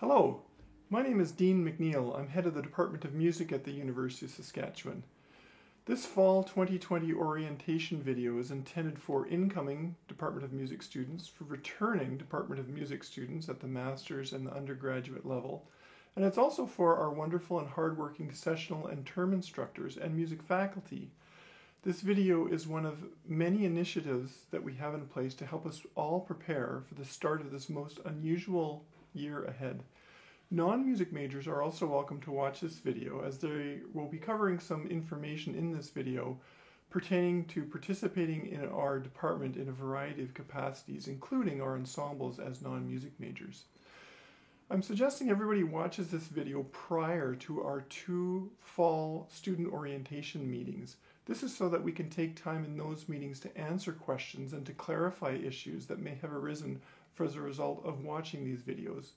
Hello, my name is Dean McNeil. I'm head of the Department of Music at the University of Saskatchewan. This fall 2020 orientation video is intended for incoming Department of Music students, for returning Department of Music students at the master's and the undergraduate level, and it's also for our wonderful and hardworking sessional and term instructors and music faculty. This video is one of many initiatives that we have in place to help us all prepare for the start of this most unusual year ahead. Non-music majors are also welcome to watch this video, as they will be covering some information in this video pertaining to participating in our department in a variety of capacities, including our ensembles as non-music majors. I'm suggesting everybody watches this video prior to our 2 fall student orientation meetings. This is so that we can take time in those meetings to answer questions and to clarify issues that may have arisen as a result of watching these videos.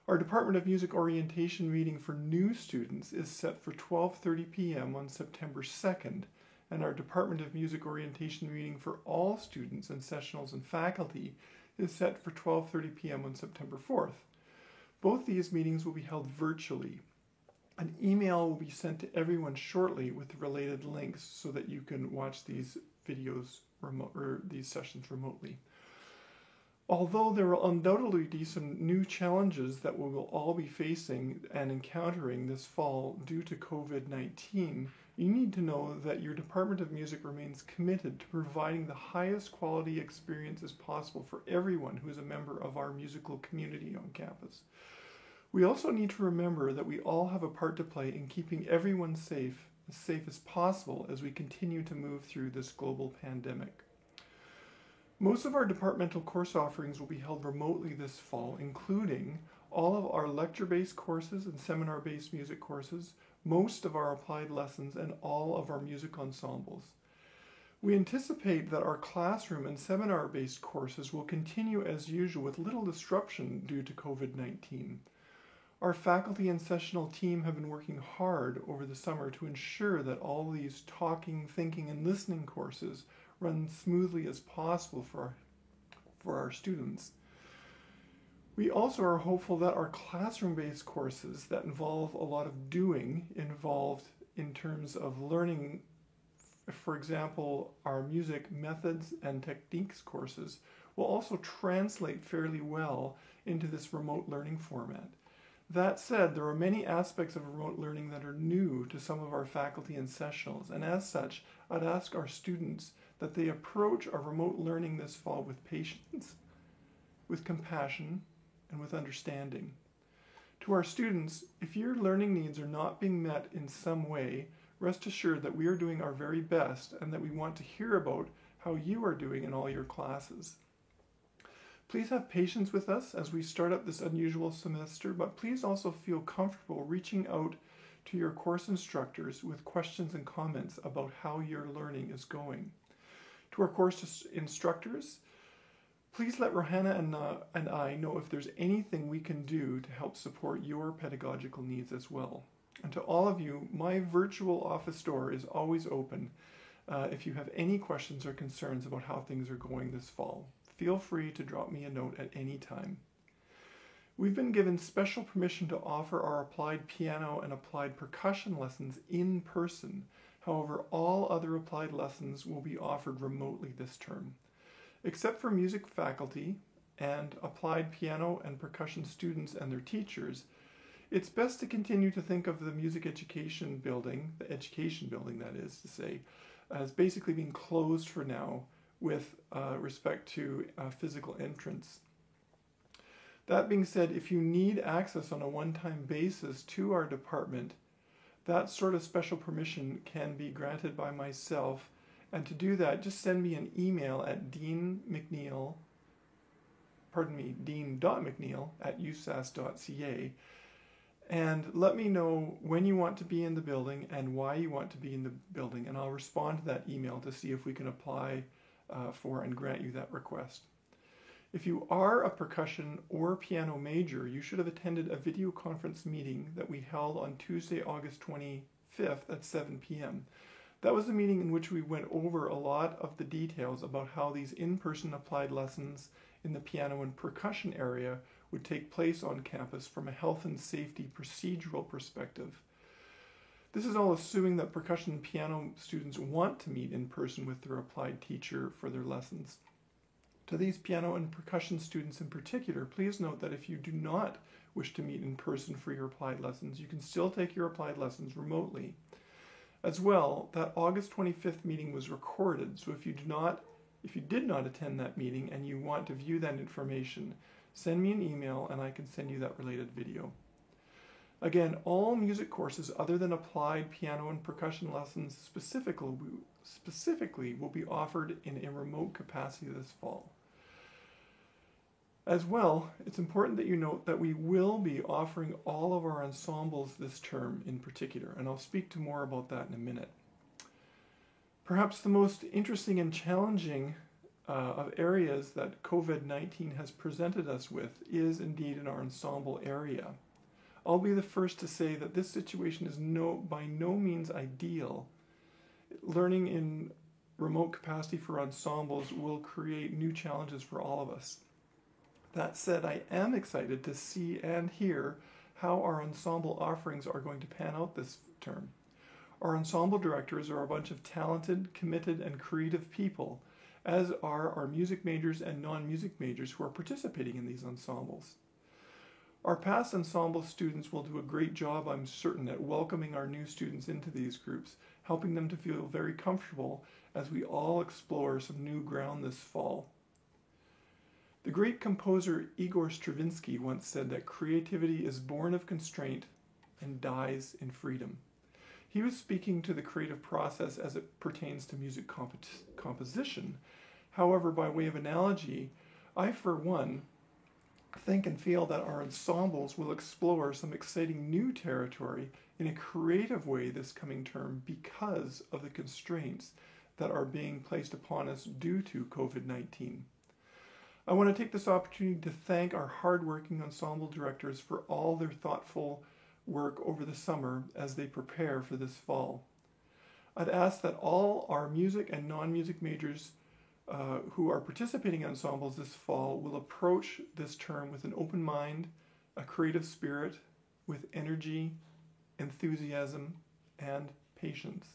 Our Department of Music orientation meeting for new students is set for 12:30 p.m. on September 2nd, and our Department of Music orientation meeting for all students and sessionals and faculty is set for 12:30 p.m. on September 4th. Both these meetings will be held virtually. An email will be sent to everyone shortly with the related links so that you can watch these videos these sessions remotely. Although there will undoubtedly be some new challenges that we will all be facing and encountering this fall due to COVID-19, you need to know that your Department of Music remains committed to providing the highest quality experiences possible for everyone who is a member of our musical community on campus. We also need to remember that we all have a part to play in keeping everyone safe as possible as we continue to move through this global pandemic. Most of our departmental course offerings will be held remotely this fall, including all of our lecture-based courses and seminar-based music courses, most of our applied lessons, and all of our music ensembles. We anticipate that our classroom and seminar-based courses will continue as usual with little disruption due to COVID-19. Our faculty and sessional team have been working hard over the summer to ensure that all these talking, thinking, and listening courses run smoothly as possible for our students. We also are hopeful that our classroom-based courses that involve a lot of doing involved in terms of learning, for example, our music methods and techniques courses, will also translate fairly well into this remote learning format. That said, there are many aspects of remote learning that are new to some of our faculty and sessionals, and as such, I'd ask our students that they approach our remote learning this fall with patience, with compassion, and with understanding. To our students, if your learning needs are not being met in some way, rest assured that we are doing our very best and that we want to hear about how you are doing in all your classes. Please have patience with us as we start up this unusual semester, but please also feel comfortable reaching out to your course instructors with questions and comments about how your learning is going. To our course instructors, please let Rohanna and I know if there's anything we can do to help support your pedagogical needs as well. And to all of you, my virtual office door is always open if you have any questions or concerns about how things are going this fall. Feel free to drop me a note at any time. We've been given special permission to offer our applied piano and applied percussion lessons in person. However, all other applied lessons will be offered remotely this term. Except for music faculty and applied piano and percussion students and their teachers, it's best to continue to think of the music education building, the education building that is to say, as basically being closed for now with respect to physical entrance. That being said, if you need access on a one-time basis to our department, that sort of special permission can be granted by myself, and to do that, just send me an email at dean.mcneil@usas.ca, and let me know when you want to be in the building and why you want to be in the building, and I'll respond to that email to see if we can apply for and grant you that request. If you are a percussion or piano major, you should have attended a video conference meeting that we held on Tuesday, August 25th at 7 p.m. That was a meeting in which we went over a lot of the details about how these in-person applied lessons in the piano and percussion area would take place on campus from a health and safety procedural perspective. This is all assuming that percussion and piano students want to meet in person with their applied teacher for their lessons. To these piano and percussion students in particular, please note that if you do not wish to meet in person for your applied lessons, you can still take your applied lessons remotely. As well, that August 25th meeting was recorded, so if you did not attend that meeting and you want to view that information, send me an email and I can send you that related video. Again, all music courses other than applied piano and percussion lessons specifically will be offered in a remote capacity this fall. As well, it's important that you note that we will be offering all of our ensembles this term in particular, and I'll speak to more about that in a minute. Perhaps the most interesting and challenging of areas that COVID-19 has presented us with is indeed in our ensemble area. I'll be the first to say that this situation is by no means ideal. Learning in remote capacity for ensembles will create new challenges for all of us. That said, I am excited to see and hear how our ensemble offerings are going to pan out this term. Our ensemble directors are a bunch of talented, committed, and creative people, as are our music majors and non-music majors who are participating in these ensembles. Our past ensemble students will do a great job, I'm certain, at welcoming our new students into these groups, helping them to feel very comfortable as we all explore some new ground this fall. The great composer Igor Stravinsky once said that creativity is born of constraint and dies in freedom. He was speaking to the creative process as it pertains to music composition. However, by way of analogy, I, for one, think and feel that our ensembles will explore some exciting new territory in a creative way this coming term because of the constraints that are being placed upon us due to COVID-19. I want to take this opportunity to thank our hardworking ensemble directors for all their thoughtful work over the summer as they prepare for this fall. I'd ask that all our music and non-music majors who are participating in ensembles this fall will approach this term with an open mind, a creative spirit, with energy, enthusiasm, and patience.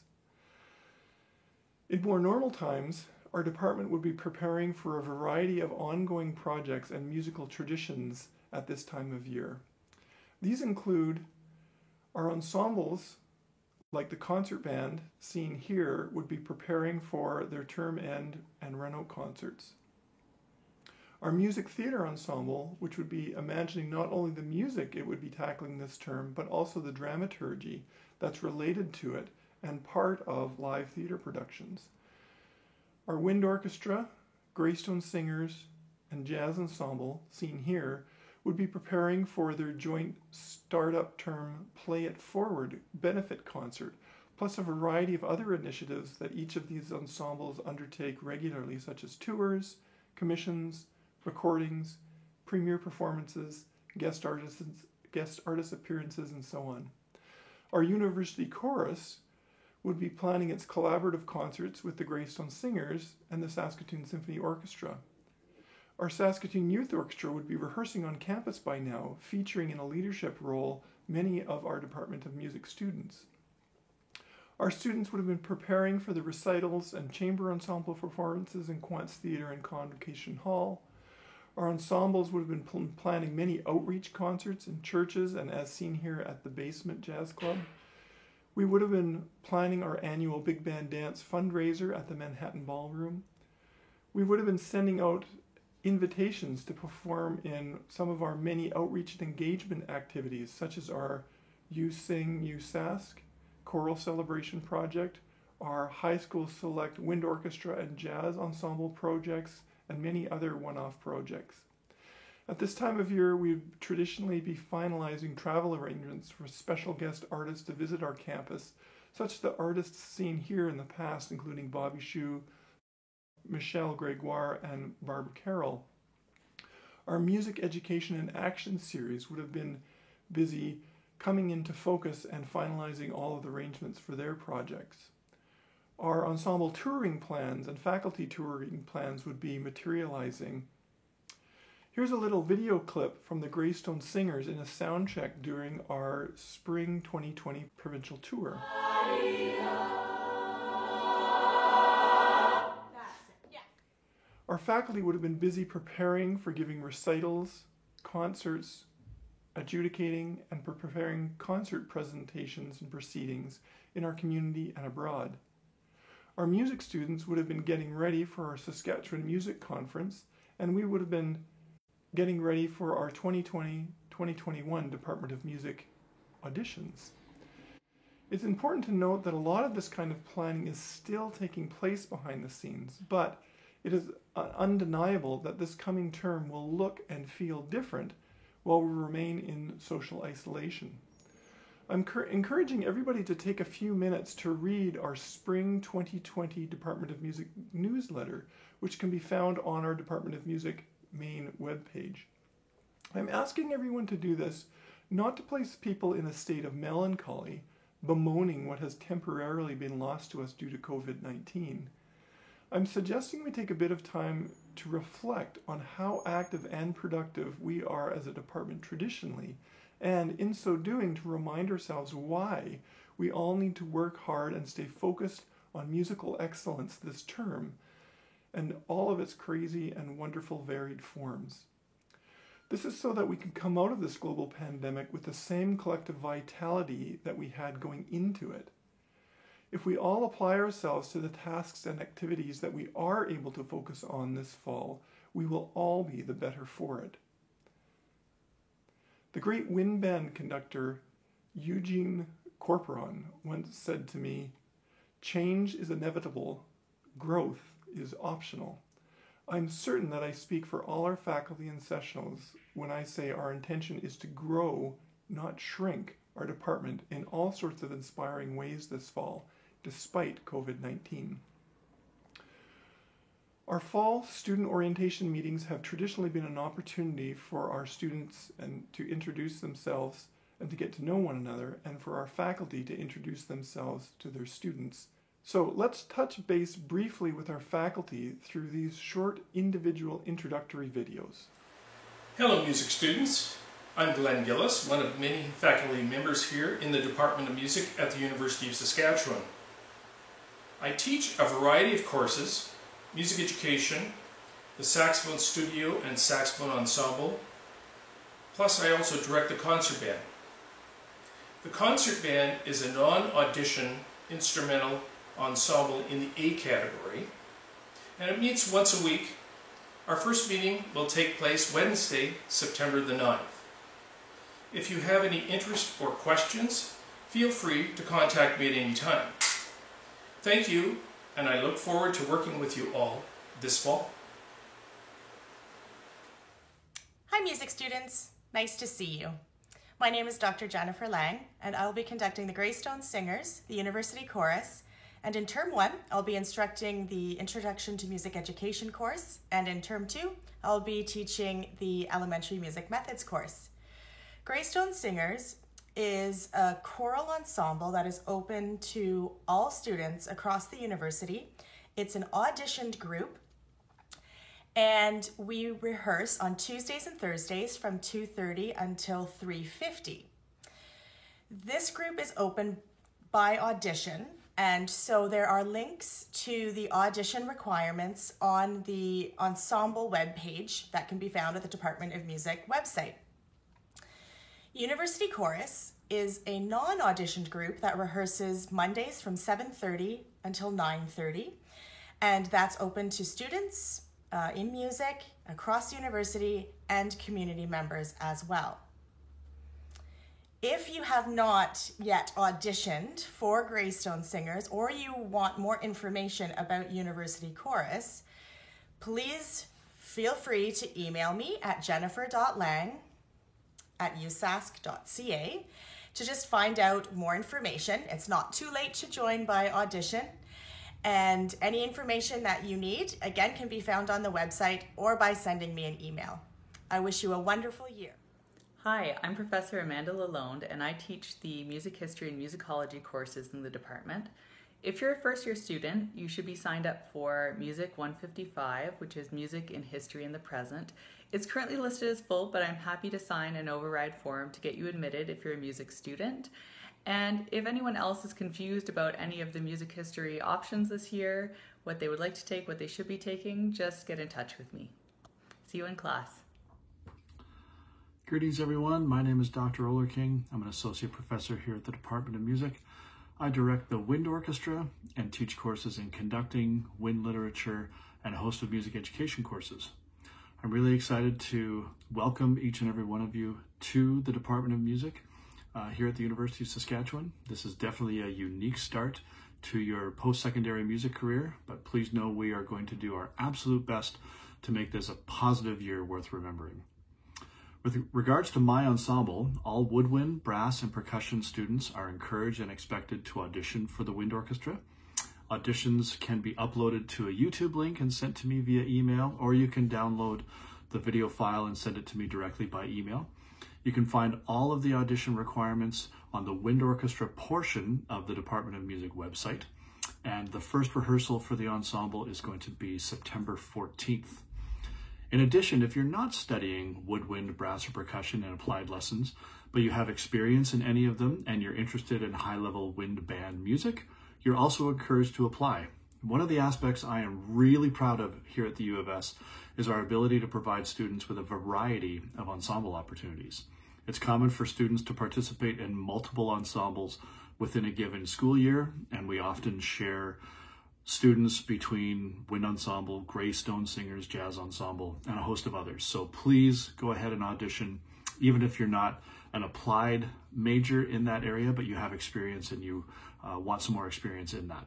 In more normal times, our department would be preparing for a variety of ongoing projects and musical traditions at this time of year. These include our ensembles, like the concert band seen here, would be preparing for their term end and run-out concerts. Our music theater ensemble, which would be imagining not only the music it would be tackling this term, but also the dramaturgy that's related to it and part of live theater productions. Our wind orchestra, Greystone Singers, and jazz ensemble, seen here, would be preparing for their joint startup term Play It Forward benefit concert, plus a variety of other initiatives that each of these ensembles undertake regularly, such as tours, commissions, recordings, premiere performances, guest artist appearances, and so on. Our university chorus would be planning its collaborative concerts with the Greystone Singers and the Saskatoon Symphony Orchestra. Our Saskatoon Youth Orchestra would be rehearsing on campus by now, featuring in a leadership role many of our Department of Music students. Our students would have been preparing for the recitals and chamber ensemble performances in Quantz Theatre and Convocation Hall. Our ensembles would have been planning many outreach concerts in churches and, as seen here, at the Basement Jazz Club. We would have been planning our annual Big Band Dance fundraiser at the Manhattan Ballroom. We would have been sending out invitations to perform in some of our many outreach and engagement activities, such as our You Sing, You Sask choral celebration project, our high school select wind orchestra and jazz ensemble projects, and many other one-off projects. At this time of year, we'd traditionally be finalizing travel arrangements for special guest artists to visit our campus, such as the artists seen here in the past, including Bobby Shu, Michelle Gregoire, and Barbara Carroll. Our music education and action series would have been busy coming into focus and finalizing all of the arrangements for their projects. Our ensemble touring plans and faculty touring plans would be materializing. Here's a little video clip from the Greystone Singers in a sound check during our Spring 2020 provincial tour. Our faculty would have been busy preparing for giving recitals, concerts, adjudicating, and preparing concert presentations and proceedings in our community and abroad. Our music students would have been getting ready for our Saskatchewan Music Conference, and we would have been getting ready for our 2020-2021 Department of Music auditions. It's important to note that a lot of this kind of planning is still taking place behind the scenes, but it is undeniable that this coming term will look and feel different while we remain in social isolation. I'm encouraging everybody to take a few minutes to read our Spring 2020 Department of Music newsletter, which can be found on our Department of Music main webpage. I'm asking everyone to do this not to place people in a state of melancholy, bemoaning what has temporarily been lost to us due to COVID-19. I'm suggesting we take a bit of time to reflect on how active and productive we are as a department traditionally, and in so doing to remind ourselves why we all need to work hard and stay focused on musical excellence this term, and all of its crazy and wonderful varied forms. This is so that we can come out of this global pandemic with the same collective vitality that we had going into it. If we all apply ourselves to the tasks and activities that we are able to focus on this fall, we will all be the better for it. The great wind band conductor Eugene Corporon once said to me, "Change is inevitable, growth is optional." I'm certain that I speak for all our faculty and sessionals when I say our intention is to grow, not shrink, our department in all sorts of inspiring ways this fall, despite COVID-19. Our fall student orientation meetings have traditionally been an opportunity for our students and to introduce themselves and to get to know one another, and for our faculty to introduce themselves to their students. So let's touch base briefly with our faculty through these short individual introductory videos. Hello music students, I'm Glenn Gillis, one of many faculty members here in the Department of Music at the University of Saskatchewan. I teach a variety of courses: music education, the saxophone studio and saxophone ensemble, plus I also direct the concert band. The concert band is a non-audition instrumental ensemble in the A category, and it meets once a week. Our first meeting will take place Wednesday, September the 9th. If you have any interest or questions, feel free to contact me at any time. Thank you, and I look forward to working with you all this fall. Hi music students, nice to see you. My name is Dr. Jennifer Lang, and I'll be conducting the Greystone Singers, the University Chorus, and in Term 1, I'll be instructing the Introduction to Music Education course, and in Term 2, I'll be teaching the Elementary Music Methods course. Greystone Singers is a choral ensemble that is open to all students across the university. It's an auditioned group, and we rehearse on Tuesdays and Thursdays from 2:30 until 3:50. This group is open by audition, and so there are links to the audition requirements on the ensemble webpage that can be found at the Department of Music website. University Chorus is a non-auditioned group that rehearses Mondays from 7:30 until 9:30, and that's open to students in music across the university and community members as well. If you have not yet auditioned for Greystone Singers, or you want more information about University Chorus, please feel free to email me at jennifer.lang@usask.ca to just find out more information. It's not too late to join by audition, and any information that you need, again, can be found on the website or by sending me an email. I wish you a wonderful year. Hi, I'm Professor Amanda Lalonde, and I teach the Music History and Musicology courses in the department. If you're a first-year student, you should be signed up for Music 155, which is Music in History in the Present. It's currently listed as full, but I'm happy to sign an override form to get you admitted if you're a music student. And if anyone else is confused about any of the music history options this year, what they would like to take, what they should be taking, just get in touch with me. See you in class. Greetings everyone, my name is Dr. Olerking. I'm an associate professor here at the Department of Music. I direct the wind orchestra and teach courses in conducting, wind literature, and a host of music education courses. I'm really excited to welcome each and every one of you to the Department of Music here at the University of Saskatchewan. This is definitely a unique start to your post-secondary music career, but please know we are going to do our absolute best to make this a positive year worth remembering. With regards to my ensemble, all woodwind, brass, and percussion students are encouraged and expected to audition for the wind orchestra. Auditions can be uploaded to a YouTube link and sent to me via email, or you can download the video file and send it to me directly by email. You can find all of the audition requirements on the wind orchestra portion of the Department of Music website. And the first rehearsal for the ensemble is going to be September 14th. In addition, if you're not studying woodwind, brass, or percussion in applied lessons, but you have experience in any of them and you're interested in high-level wind band music, you're also encouraged to apply. One of the aspects I am really proud of here at the U of S is our ability to provide students with a variety of ensemble opportunities. It's common for students to participate in multiple ensembles within a given school year, and we often share students between wind ensemble, Greystone Singers, jazz ensemble, and a host of others. So please go ahead and audition, even if you're not an applied major in that area, but you have experience and you want some more experience in that.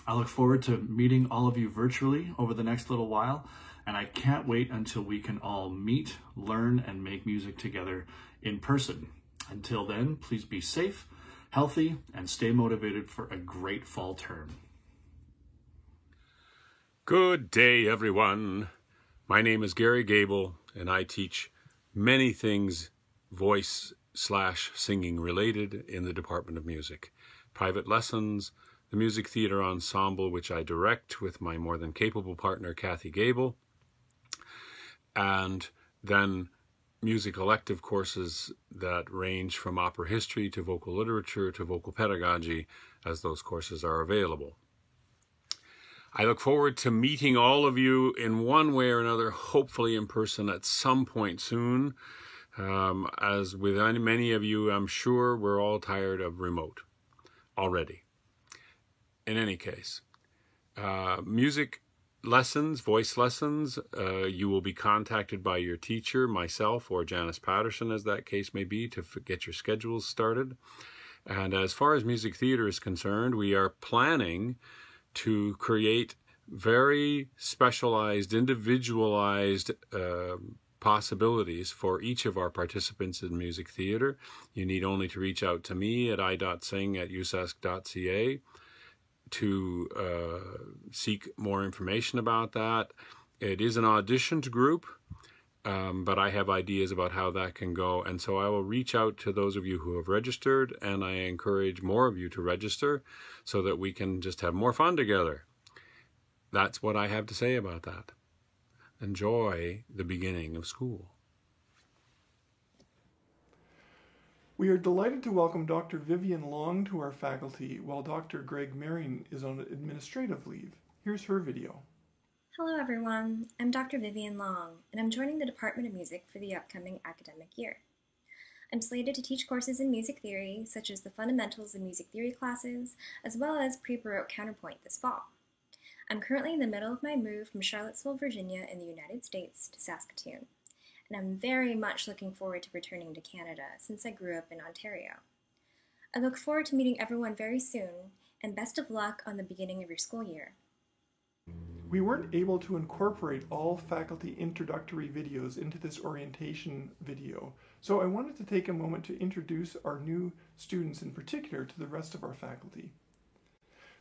I look forward to meeting all of you virtually over the next little while, and I can't wait until we can all meet, learn, and make music together in person. Until then, please be safe, healthy, and stay motivated for a great fall term. Good day, everyone. My name is Gary Gable, and I teach many things voice/singing related in the Department of Music. Private lessons, the music theater ensemble, which I direct with my more than capable partner, Kathy Gable, and then music elective courses that range from opera history to vocal literature to vocal pedagogy, as those courses are available. I look forward to meeting all of you in one way or another, hopefully in person at some point soon. As with many of you, I'm sure we're all tired of remote already. In any case, music lessons, voice lessons, you will be contacted by your teacher, myself, or Janice Patterson, as that case may be, to get your schedules started. And as far as music theater is concerned, we are planning to create very specialized, individualized possibilities for each of our participants in music theater. You need only to reach out to me at i.sing@usask.ca to seek more information about that. It is an auditioned group, but I have ideas about how that can go. And so I will reach out to those of you who have registered, and I encourage more of you to register so that we can just have more fun together. That's what I have to say about that. Enjoy the beginning of school. We are delighted to welcome Dr. Vivian Long to our faculty while Dr. Greg Marion is on administrative leave. Here's her video. Hello everyone, I'm Dr. Vivian Long, and I'm joining the Department of Music for the upcoming academic year. I'm slated to teach courses in music theory, such as the fundamentals of music theory classes, as well as pre-Baroque counterpoint this fall. I'm currently in the middle of my move from Charlottesville, Virginia in the United States to Saskatoon, and I'm very much looking forward to returning to Canada since I grew up in Ontario. I look forward to meeting everyone very soon, and best of luck on the beginning of your school year. We weren't able to incorporate all faculty introductory videos into this orientation video, so I wanted to take a moment to introduce our new students in particular to the rest of our faculty.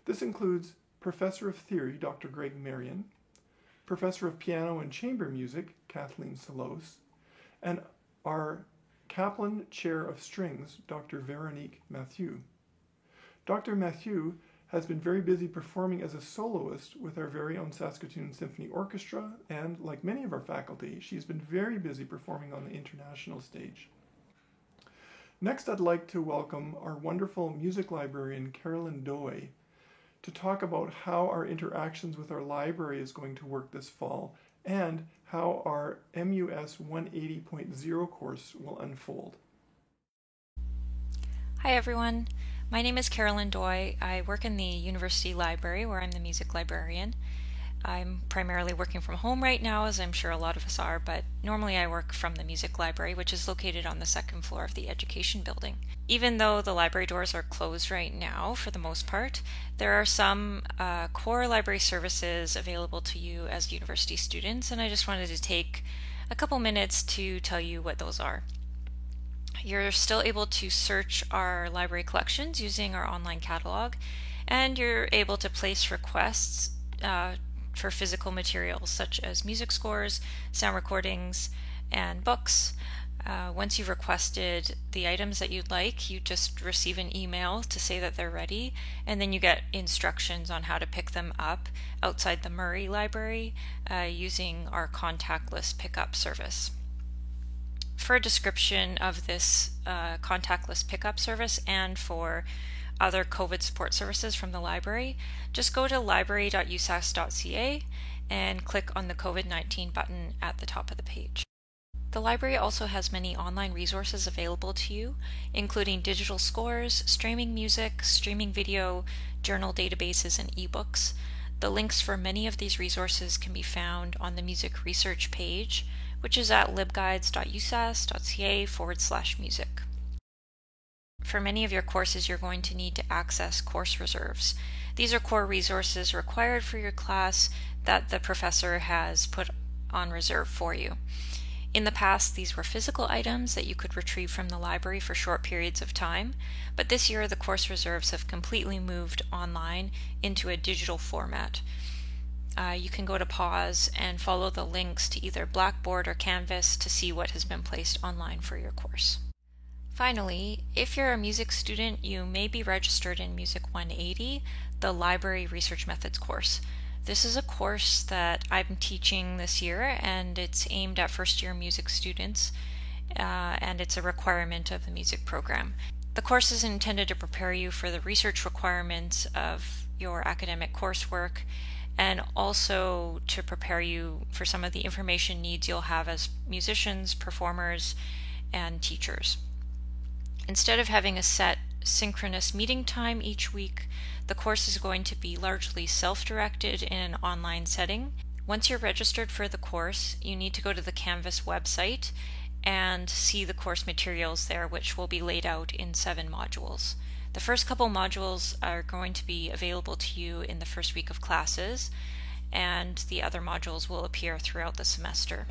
This includes Professor of Theory, Dr. Greg Marion, Professor of Piano and Chamber Music, Kathleen Salos, and our Kaplan Chair of Strings, Dr. Veronique Mathieu. Dr. Mathieu has been very busy performing as a soloist with our very own Saskatoon Symphony Orchestra, and like many of our faculty, she's been very busy performing on the international stage. Next, I'd like to welcome our wonderful music librarian, Carolyn Doy, to talk about how our interactions with our library is going to work this fall and how our MUS 180.0 course will unfold. Hi everyone, my name is Carolyn Doy. I work in the University Library where I'm the music librarian. I'm primarily working from home right now, as I'm sure a lot of us are, but normally I work from the music library, which is located on the second floor of the education building. Even though the library doors are closed right now for the most part, there are some core library services available to you as university students, and I just wanted to take a couple minutes to tell you what those are. You're still able to search our library collections using our online catalog, and you're able to place requests for physical materials such as music scores, sound recordings, and books. Once you've requested the items that you'd like, you just receive an email to say that they're ready, and then you get instructions on how to pick them up outside the Murray Library using our contactless pickup service. For a description of this contactless pickup service and for other COVID support services from the library, just go to library.usas.ca and click on the COVID-19 button at the top of the page. The library also has many online resources available to you, including digital scores, streaming music, streaming video, journal databases, and ebooks. The links for many of these resources can be found on the music research page, which is at libguides.usas.ca/music. For many of your courses, you're going to need to access course reserves. These are core resources required for your class that the professor has put on reserve for you. In the past, these were physical items that you could retrieve from the library for short periods of time, but this year the course reserves have completely moved online into a digital format. You can go to pause and follow the links to either Blackboard or Canvas to see what has been placed online for your course. Finally, if you're a music student, you may be registered in Music 180, the Library Research Methods course. This is a course that I'm teaching this year, and it's aimed at first-year music students, and it's a requirement of the music program. The course is intended to prepare you for the research requirements of your academic coursework, and also to prepare you for some of the information needs you'll have as musicians, performers, and teachers. Instead of having a set synchronous meeting time each week, the course is going to be largely self-directed in an online setting. Once you're registered for the course, you need to go to the Canvas website and see the course materials there, which will be laid out in 7 modules. The first couple modules are going to be available to you in the first week of classes, and the other modules will appear throughout the semester.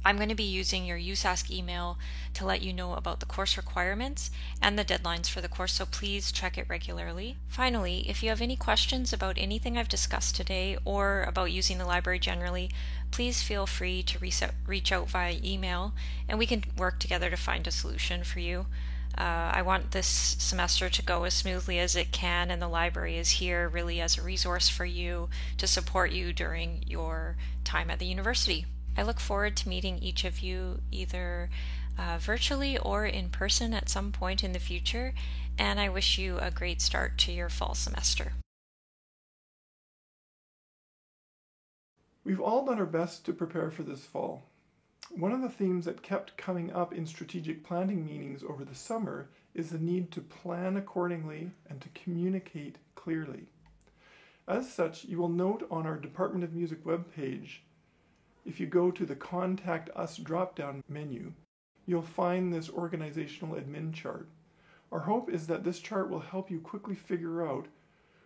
I'm going to be using your USask email to let you know about the course requirements and the deadlines for the course, so please check it regularly. Finally, if you have any questions about anything I've discussed today or about using the library generally, please feel free to reach out via email, and we can work together to find a solution for you. I want this semester to go as smoothly as it can, and the library is here really as a resource for you to support you during your time at the university. I look forward to meeting each of you either virtually or in person at some point in the future, and I wish you a great start to your fall semester. We've all done our best to prepare for this fall. One of the themes that kept coming up in strategic planning meetings over the summer is the need to plan accordingly and to communicate clearly. As such, you will note on our Department of Music webpage, if you go to the Contact Us drop-down menu, you'll find this organizational admin chart. Our hope is that this chart will help you quickly figure out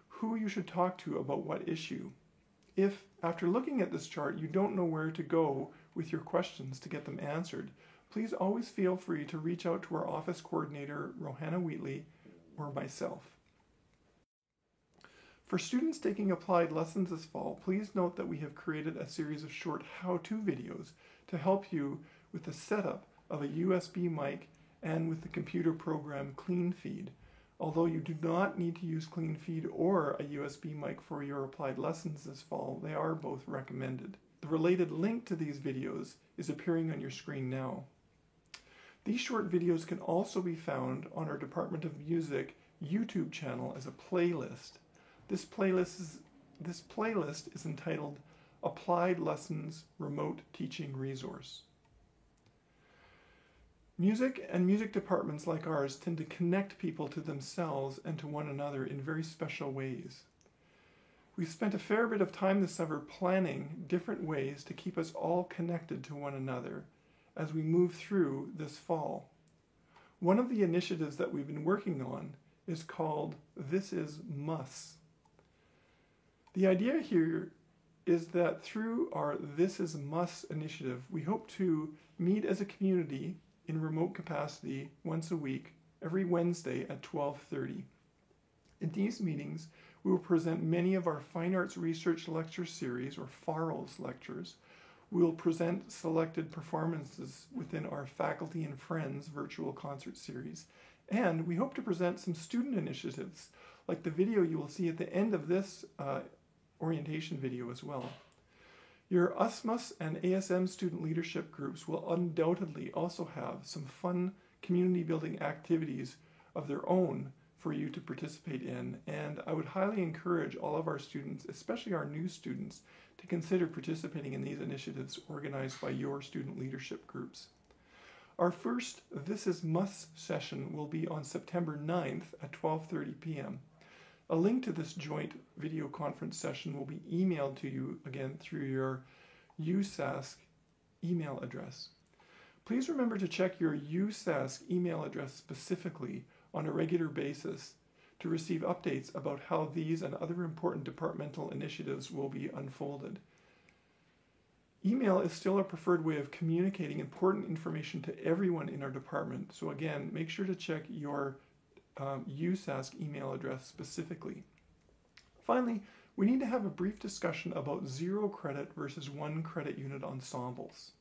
who you should talk to about what issue. If, after looking at this chart, you don't know where to go with your questions to get them answered, please always feel free to reach out to our office coordinator, Rohanna Wheatley, or myself. For students taking applied lessons this fall, please note that we have created a series of short how-to videos to help you with the setup of a USB mic and with the computer program CleanFeed. Although you do not need to use Clean Feed or a USB mic for your applied lessons this fall, they are both recommended. The related link to these videos is appearing on your screen now. These short videos can also be found on our Department of Music YouTube channel as a playlist. This playlist is entitled Applied Lessons Remote Teaching Resource. Music and music departments like ours tend to connect people to themselves and to one another in very special ways. We've spent a fair bit of time this summer planning different ways to keep us all connected to one another as we move through this fall. One of the initiatives that we've been working on is called This Is Mus. The idea here is that through our This Is Mus initiative, we hope to meet as a community in remote capacity once a week, every Wednesday at 12:30. In these meetings, we will present many of our Fine Arts Research Lecture Series, or FARLS lectures. We will present selected performances within our Faculty and Friends virtual concert series. And we hope to present some student initiatives, like the video you will see at the end of this orientation video as well. Your USMUS and ASM student leadership groups will undoubtedly also have some fun community building activities of their own for you to participate in, and I would highly encourage all of our students, especially our new students, to consider participating in these initiatives organized by your student leadership groups. Our first This Is Mus session will be on September 9th at 12:30 p.m. A link to this joint video conference session will be emailed to you again through your USask email address. Please remember to check your USask email address specifically on a regular basis to receive updates about how these and other important departmental initiatives will be unfolded. Email is still a preferred way of communicating important information to everyone in our department, so again, make sure to check your USask email address specifically. Finally, we need to have a brief discussion about 0 credit versus 1 credit unit ensembles.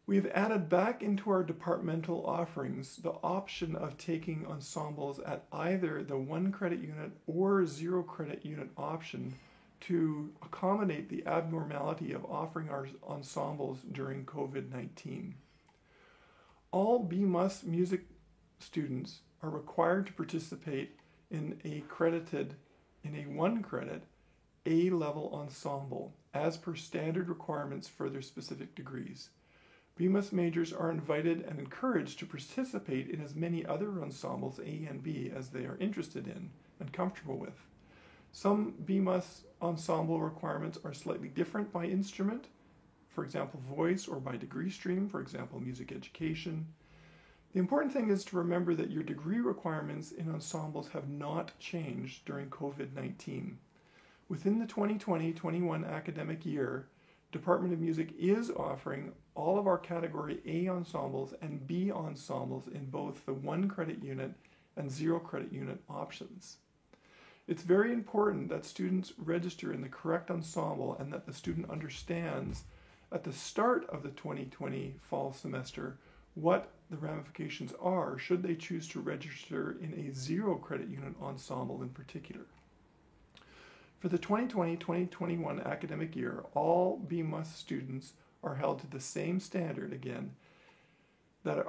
We have added back into our departmental offerings the option of taking ensembles at either the 1 credit unit or 0 credit unit option to accommodate the abnormality of offering our ensembles during COVID-19. All BMUS music students are required to participate in a 1 credit A-level ensemble as per standard requirements for their specific degrees. BMUS majors are invited and encouraged to participate in as many other ensembles A and B as they are interested in and comfortable with. Some BMUS ensemble requirements are slightly different by instrument, for example voice, or by degree stream, for example music education. The important thing is to remember that your degree requirements in ensembles have not changed during COVID-19. Within the 2020-21 academic year, Department of Music is offering all of our Category A ensembles and B ensembles in both the 1 credit unit and 0 credit unit options. It's very important that students register in the correct ensemble and that the student understands at the start of the 2020 fall semester what the ramifications are should they choose to register in a 0 credit unit ensemble in particular. For the 2020-2021 academic year, all BMUS students are held to the same standard again that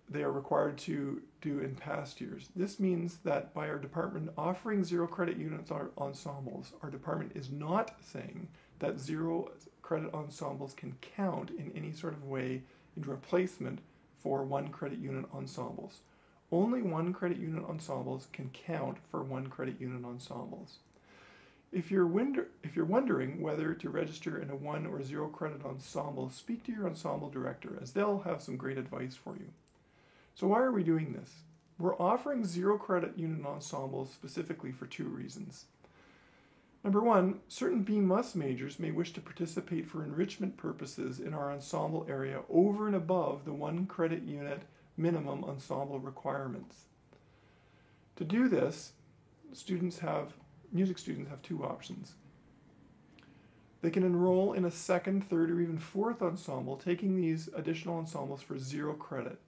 they are required to do in past years. This means that by our department offering 0 credit units ensembles, our department is not saying that 0 credit ensembles can count in any sort of way in replacement for 1 credit unit ensembles. Only 1 credit unit ensembles can count for 1 credit unit ensembles. If you're wondering whether to register in a 1 or 0 credit ensemble, speak to your ensemble director, as they'll have some great advice for you. So why are we doing this? We're offering 0 credit unit ensembles specifically for 2 reasons. Number 1, certain BMUS majors may wish to participate for enrichment purposes in our ensemble area over and above the 1 credit unit minimum ensemble requirements. To do this, music students have 2 options. They can enroll in a 2nd, 3rd, or even 4th ensemble, taking these additional ensembles for 0 credit.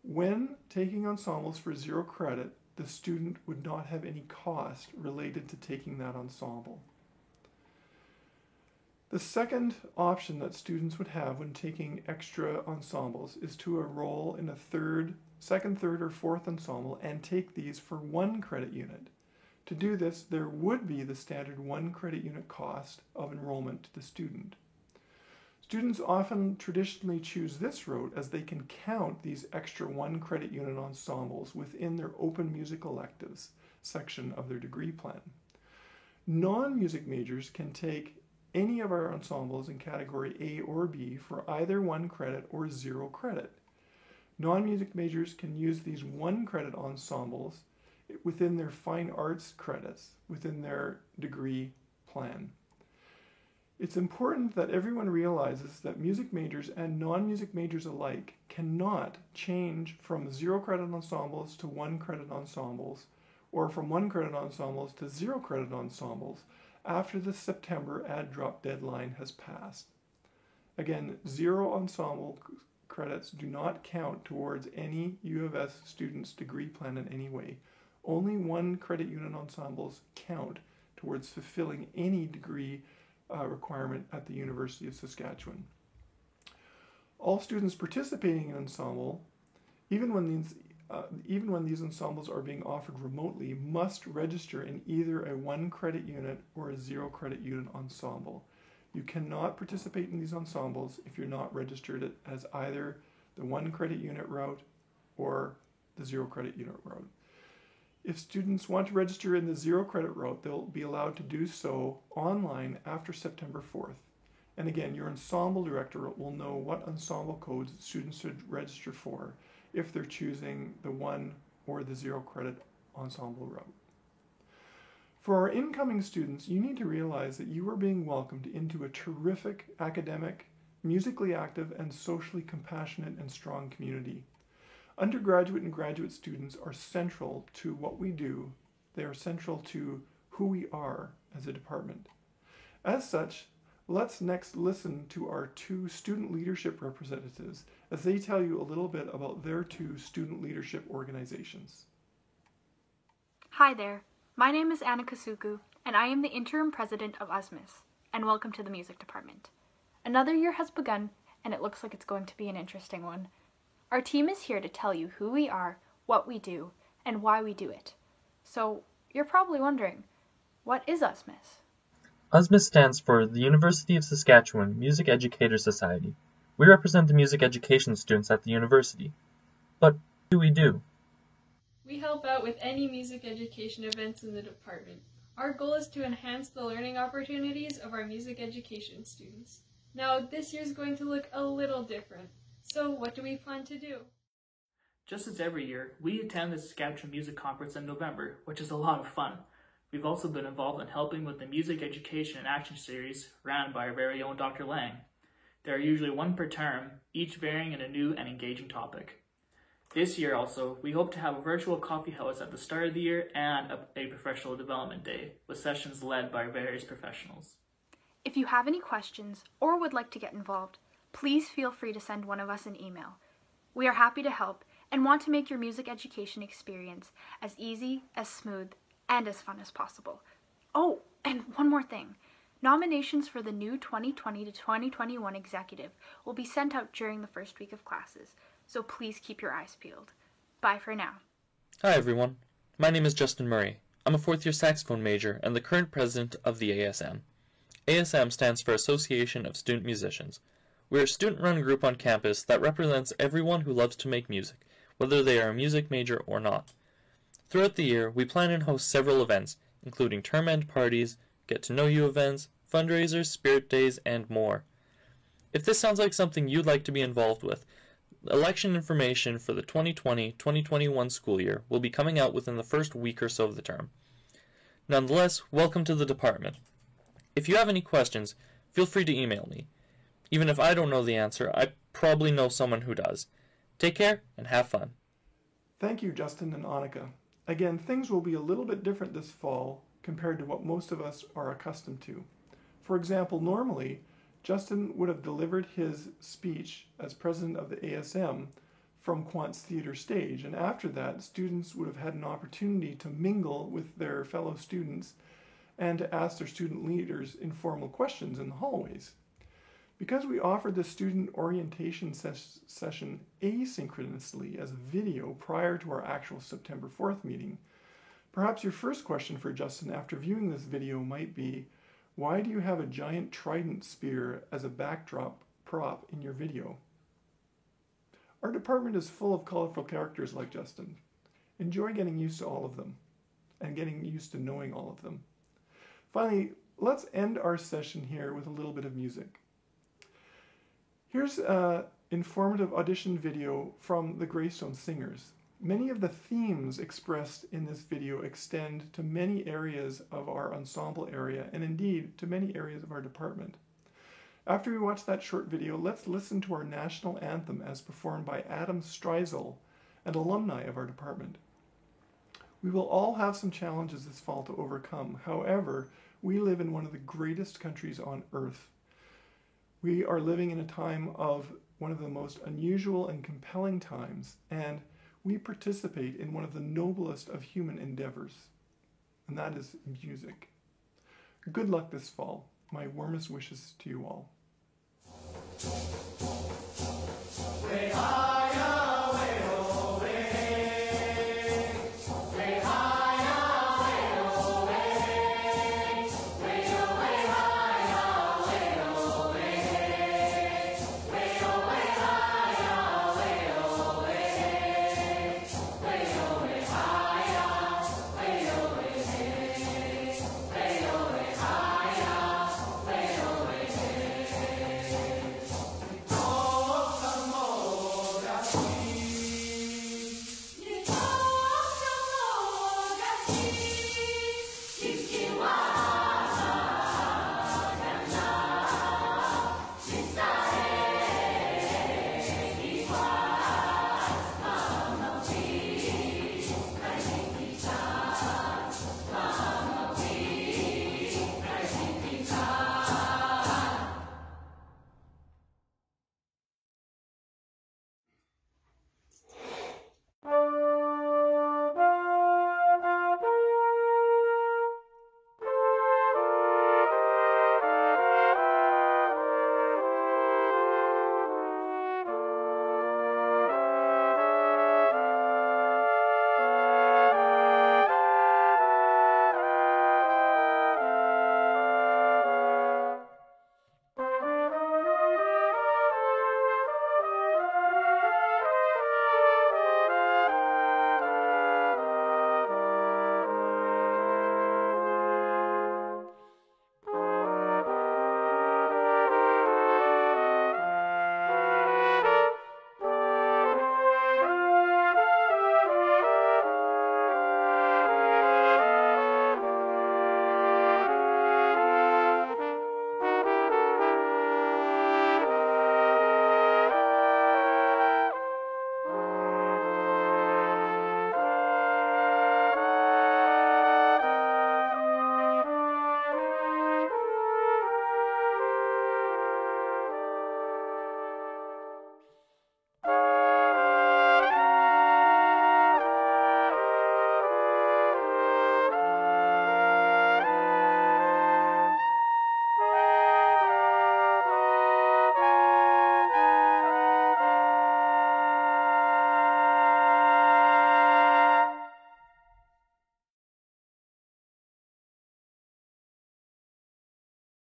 When taking ensembles for 0 credit, the student would not have any cost related to taking that ensemble. The second option that students would have when taking extra ensembles is to enroll in a second, third, or fourth ensemble and take these for 1 credit unit. To do this, there would be the standard 1 credit unit cost of enrollment to the student. Students often traditionally choose this route as they can count these extra 1 credit unit ensembles within their open music electives section of their degree plan. Non-music majors can take any of our ensembles in category A or B for either 1 credit or 0 credit. Non-music majors can use these 1 credit ensembles within their fine arts credits within their degree plan. It's important that everyone realizes that music majors and non-music majors alike cannot change from 0 credit ensembles to 1 credit ensembles, or from 1 credit ensembles to 0 credit ensembles after the September add-drop deadline has passed. Again, 0 ensemble credits do not count towards any U of S student's degree plan in any way. Only 1 credit unit ensembles count towards fulfilling any degree requirement at the University of Saskatchewan. All students participating in ensemble, even when these ensembles are being offered remotely, must register in either a 1 credit unit or a 0 credit unit ensemble. You cannot participate in these ensembles if you're not registered as either the 1 credit unit route or the 0 credit unit route. If students want to register in the 0 credit route, they'll be allowed to do so online after September 4th. And again, your ensemble director will know what ensemble codes students should register for if they're choosing the 1 or the 0 credit ensemble route. For our incoming students, you need to realize that you are being welcomed into a terrific academic, musically active, and socially compassionate and strong community. Undergraduate and graduate students are central to what we do. They are central to who we are as a department. As such, let's next listen to our 2 student leadership representatives as they tell you a little bit about their 2 student leadership organizations. Hi there, my name is Anna Kasuku, and I am the interim president of USMIS, and welcome to the music department. Another year has begun, and it looks like it's going to be an interesting one. Our team is here to tell you who we are, what we do, and why we do it. So, you're probably wondering, what is USMIS? USMIS stands for the University of Saskatchewan Music Educators Society. We represent the music education students at the university. But what do we do? We help out with any music education events in the department. Our goal is to enhance the learning opportunities of our music education students. Now, this year is going to look a little different. So what do we plan to do? Just as every year, we attend the Saskatchewan Music Conference in November, which is a lot of fun. We've also been involved in helping with the Music Education and Action Series ran by our very own Dr. Lang. There are usually 1 per term, each varying in a new and engaging topic. This year also, we hope to have a virtual coffee house at the start of the year and a professional development day, with sessions led by various professionals. If you have any questions or would like to get involved, please feel free to send one of us an email. We are happy to help and want to make your music education experience as easy, as smooth, and as fun as possible. Oh, and one more thing. Nominations for the new 2020 to 2021 executive will be sent out during the first week of classes, so please keep your eyes peeled. Bye for now. Hi everyone, my name is Justin Murray. I'm a 4th year saxophone major and the current president of the ASM. ASM stands for Association of Student Musicians. We're a student-run group on campus that represents everyone who loves to make music, whether they are a music major or not. Throughout the year, we plan and host several events, including term-end parties, get-to-know-you events, fundraisers, spirit days, and more. If this sounds like something you'd like to be involved with, election information for the 2020-2021 school year will be coming out within the first week or so of the term. Nonetheless, welcome to the department. If you have any questions, feel free to email me. Even if I don't know the answer, I probably know someone who does. Take care and have fun. Thank you, Justin and Annika. Again, things will be a little bit different this fall compared to what most of us are accustomed to. For example, normally, Justin would have delivered his speech as president of the ASM from Quantz Theatre Stage, and after that, students would have had an opportunity to mingle with their fellow students and to ask their student leaders informal questions in the hallways. Because we offered the student orientation session asynchronously as a video prior to our actual September 4th meeting, perhaps your first question for Justin after viewing this video might be, why do you have a giant trident spear as a backdrop prop in your video? Our department is full of colorful characters like Justin. Enjoy getting used to all of them and getting used to knowing all of them. Finally, let's end our session here with a little bit of music. Here's an informative audition video from the Greystone Singers. Many of the themes expressed in this video extend to many areas of our ensemble area and indeed to many areas of our department. After we watch that short video, let's listen to our national anthem as performed by Adam Streisel, an alumni of our department. We will all have some challenges this fall to overcome. However, we live in one of the greatest countries on earth. We are living in a time of one of the most unusual and compelling times, and we participate in one of the noblest of human endeavors, and that is music. Good luck this fall. My warmest wishes to you all.